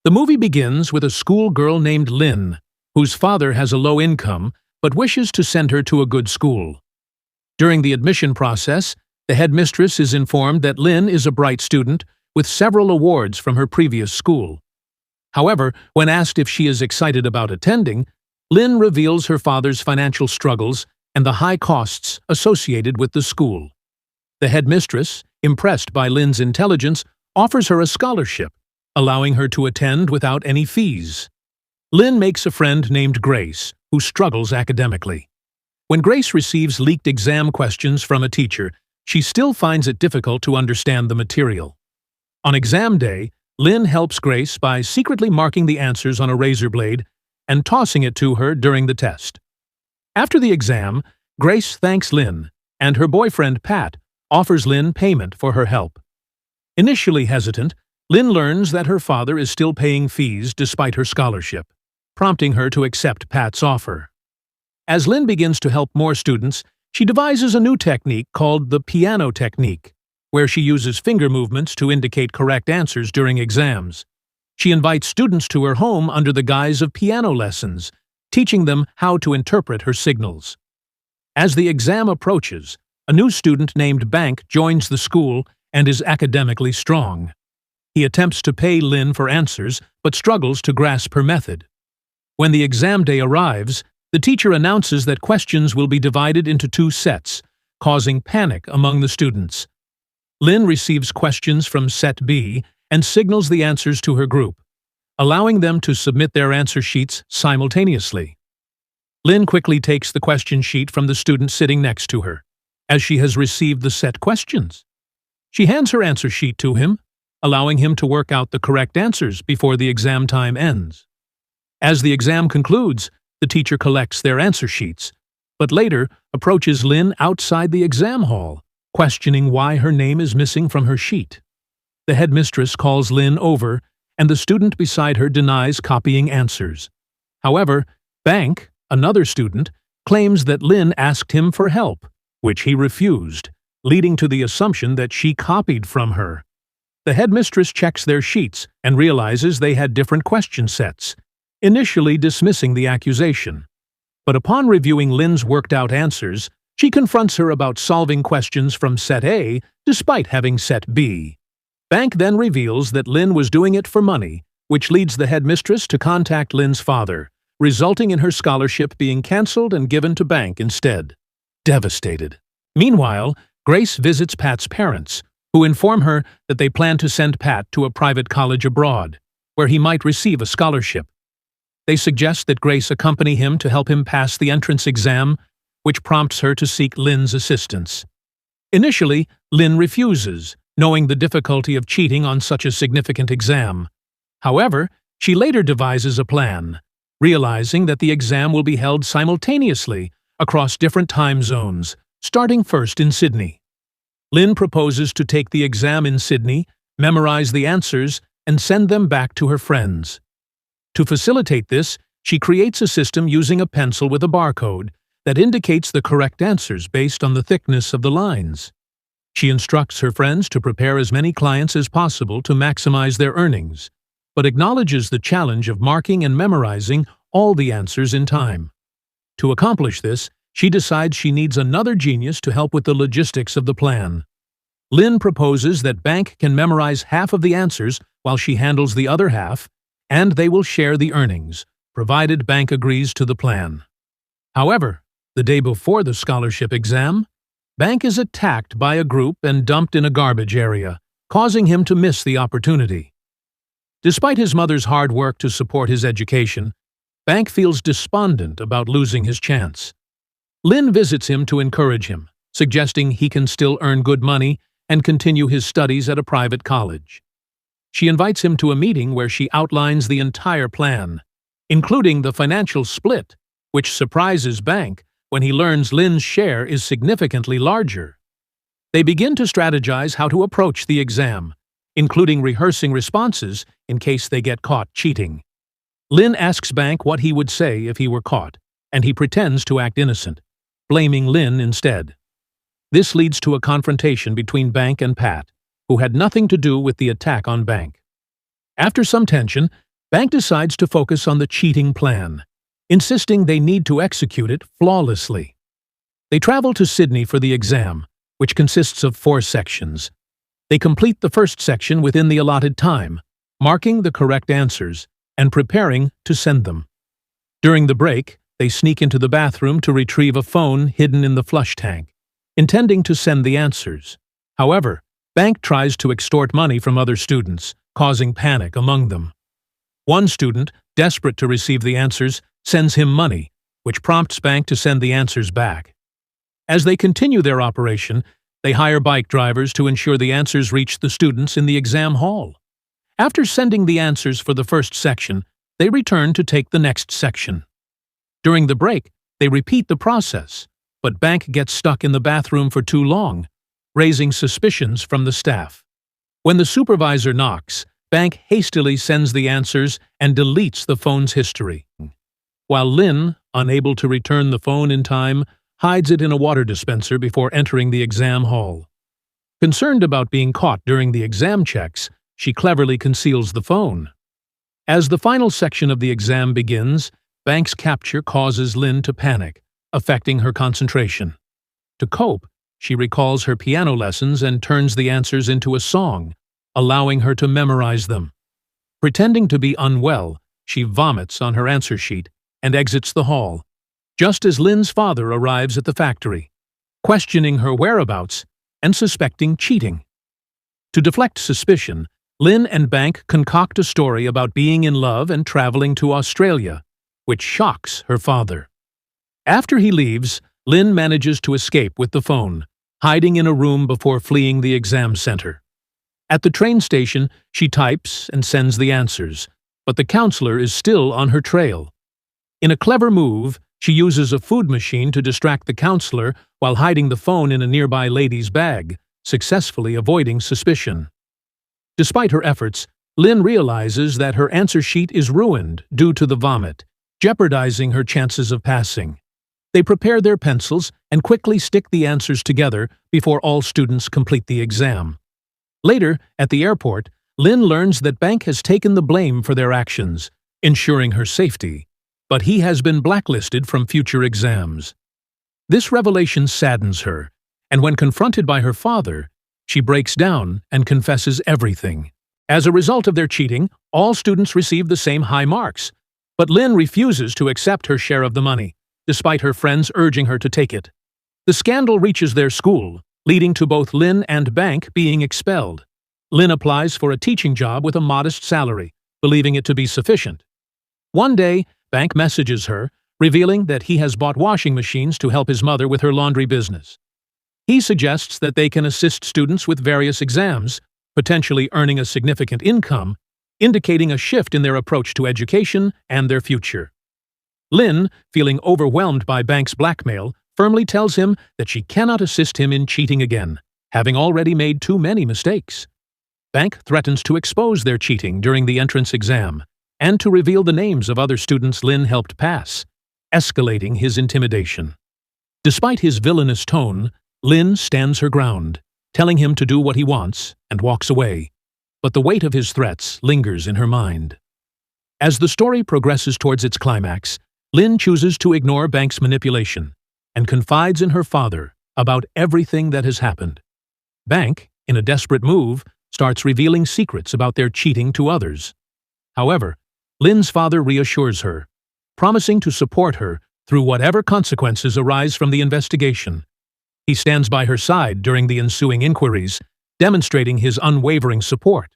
The movie begins with a schoolgirl named Lynn, whose father has a low income but wishes to send her to a good school. During the admission process, the headmistress is informed that Lynn is a bright student with several awards from her previous school. However, when asked if she is excited about attending, Lynn reveals her father's financial struggles and the high costs associated with the school. The headmistress, impressed by Lynn's intelligence, offers her a scholarship, allowing her to attend without any fees. Lynn makes a friend named Grace, who struggles academically. When Grace receives leaked exam questions from a teacher, she still finds it difficult to understand the material. On exam day, Lynn helps Grace by secretly marking the answers on a razor blade and tossing it to her during the test. After the exam, Grace thanks Lynn, and her boyfriend Pat offers Lynn payment for her help. Initially hesitant, Lynn learns that her father is still paying fees despite her scholarship, prompting her to accept Pat's offer. As Lynn begins to help more students, she devises a new technique called the piano technique, where she uses finger movements to indicate correct answers during exams. She invites students to her home under the guise of piano lessons, teaching them how to interpret her signals. As the exam approaches, a new student named Bank joins the school and is academically strong. He attempts to pay Lynn for answers, but struggles to grasp her method. When the exam day arrives, the teacher announces that questions will be divided into 2 sets, causing panic among the students. Lynn receives questions from Set B and signals the answers to her group, allowing them to submit their answer sheets simultaneously. Lynn quickly takes the question sheet from the student sitting next to her, as she has received the set questions. She hands her answer sheet to him, allowing him to work out the correct answers before the exam time ends. As the exam concludes, the teacher collects their answer sheets, but later approaches Lynn outside the exam hall, questioning why her name is missing from her sheet. The headmistress calls Lynn over, and the student beside her denies copying answers. However, Bank, another student, claims that Lynn asked him for help, which he refused, leading to the assumption that she copied from her. The headmistress checks their sheets and realizes they had different question sets, initially dismissing the accusation. But upon reviewing Lynn's worked-out answers, she confronts her about solving questions from Set A despite having Set B. Bank then reveals that Lynn was doing it for money, which leads the headmistress to contact Lynn's father, resulting in her scholarship being cancelled and given to Bank instead. Devastated. Meanwhile, Grace visits Pat's parents, who inform her that they plan to send Pat to a private college abroad, where he might receive a scholarship. They suggest that Grace accompany him to help him pass the entrance exam, which prompts her to seek Lynn's assistance. Initially, Lynn refuses, knowing the difficulty of cheating on such a significant exam. However, she later devises a plan, realizing that the exam will be held simultaneously across different time zones, starting first in Sydney. Lynn proposes to take the exam in Sydney, memorize the answers, and send them back to her friends. To facilitate this, she creates a system using a pencil with a barcode that indicates the correct answers based on the thickness of the lines. She instructs her friends to prepare as many clients as possible to maximize their earnings, but acknowledges the challenge of marking and memorizing all the answers in time. To accomplish this, she decides she needs another genius to help with the logistics of the plan. Lynn proposes that Bank can memorize half of the answers while she handles the other half, and they will share the earnings, provided Bank agrees to the plan. However, the day before the scholarship exam, Bank is attacked by a group and dumped in a garbage area, causing him to miss the opportunity. Despite his mother's hard work to support his education, Bank feels despondent about losing his chance. Lynn visits him to encourage him, suggesting he can still earn good money and continue his studies at a private college. She invites him to a meeting where she outlines the entire plan, including the financial split, which surprises Bank when he learns Lynn's share is significantly larger. They begin to strategize how to approach the exam, including rehearsing responses in case they get caught cheating. Lynn asks Bank what he would say if he were caught, and he pretends to act innocent, blaming Lynn instead. This leads to a confrontation between Bank and Pat, who had nothing to do with the attack on Bank. After some tension, Bank decides to focus on the cheating plan, insisting they need to execute it flawlessly. They travel to Sydney for the exam, which consists of 4 sections. They complete the first section within the allotted time, marking the correct answers and preparing to send them. During the break, they sneak into the bathroom to retrieve a phone hidden in the flush tank, intending to send the answers. However, Bank tries to extort money from other students, causing panic among them. One student, desperate to receive the answers, sends him money, which prompts Bank to send the answers back. As they continue their operation, they hire bike drivers to ensure the answers reach the students in the exam hall. After sending the answers for the first section, they return to take the next section. During the break, they repeat the process, but Bank gets stuck in the bathroom for too long, raising suspicions from the staff. When the supervisor knocks, Bank hastily sends the answers and deletes the phone's history, while Lynn, unable to return the phone in time, hides it in a water dispenser before entering the exam hall. Concerned about being caught during the exam checks, she cleverly conceals the phone. As the final section of the exam begins, Bank's capture causes Lynn to panic, affecting her concentration. To cope, she recalls her piano lessons and turns the answers into a song, allowing her to memorize them. Pretending to be unwell, she vomits on her answer sheet and exits the hall, just as Lynn's father arrives at the factory, questioning her whereabouts and suspecting cheating. To deflect suspicion, Lynn and Bank concoct a story about being in love and traveling to Australia, which shocks her father. After he leaves, Lynn manages to escape with the phone, hiding in a room before fleeing the exam center. At the train station, she types and sends the answers, but the counselor is still on her trail. In a clever move, she uses a food machine to distract the counselor while hiding the phone in a nearby lady's bag, successfully avoiding suspicion. Despite her efforts, Lynn realizes that her answer sheet is ruined due to the vomit, jeopardizing her chances of passing. They prepare their pencils and quickly stick the answers together before all students complete the exam. Later, at the airport, Lynn learns that Bank has taken the blame for their actions, ensuring her safety, but he has been blacklisted from future exams. This revelation saddens her, and when confronted by her father, she breaks down and confesses everything. As a result of their cheating, all students receive the same high marks, but Lynn refuses to accept her share of the money, despite her friends urging her to take it. The scandal reaches their school, leading to both Lynn and Bank being expelled. Lynn applies for a teaching job with a modest salary, believing it to be sufficient. One day, Bank messages her, revealing that he has bought washing machines to help his mother with her laundry business. He suggests that they can assist students with various exams, potentially earning a significant income, indicating a shift in their approach to education and their future. Lynn, feeling overwhelmed by Bank's blackmail, firmly tells him that she cannot assist him in cheating again, having already made too many mistakes. Bank threatens to expose their cheating during the entrance exam and to reveal the names of other students Lynn helped pass, escalating his intimidation. Despite his villainous tone, Lynn stands her ground, telling him to do what he wants, and walks away, but the weight of his threats lingers in her mind. As the story progresses towards its climax, Lynn chooses to ignore Bank's manipulation and confides in her father about everything that has happened. Bank, in a desperate move, starts revealing secrets about their cheating to others. However, Lynn's father reassures her, promising to support her through whatever consequences arise from the investigation. He stands by her side during the ensuing inquiries, demonstrating his unwavering support.